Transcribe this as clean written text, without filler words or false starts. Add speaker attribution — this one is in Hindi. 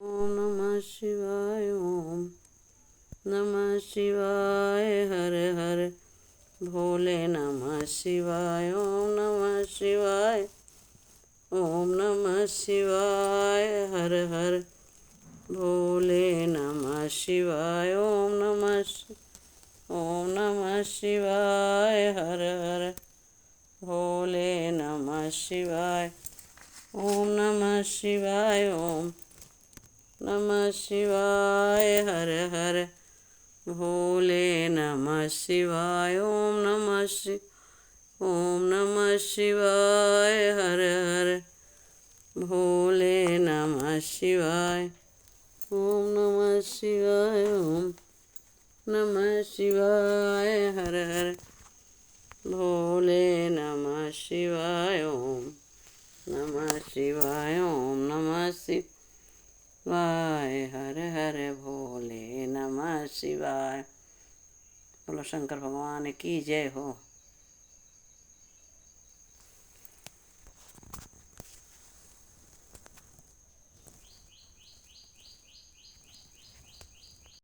Speaker 1: ओम नमः शिवाय। ओम नमः शिवाय। हर हर भोले नमः शिवाय। ओम नमः शिवाय। ओम नमः शिवाय। हर हर भोले नमः शिवाय। ओम नमः शिवाय। हर हर भोले नमः शिवाय। ओम नमः शिवाय। ओम नमः शिवाय। हर हर भोले नमः शिवाय। ओम नमः शिवाय। हर हर भोले नमः शिवाय। ओम नमः शिवाय। ओम नमः शिवाय। हर हर भोले नमः शिवाय। ओम नमः शिवाय। ओम नमः शिवाय। हर हर भोले नमः शिवाय। बोलो शंकर भगवान की जय हो।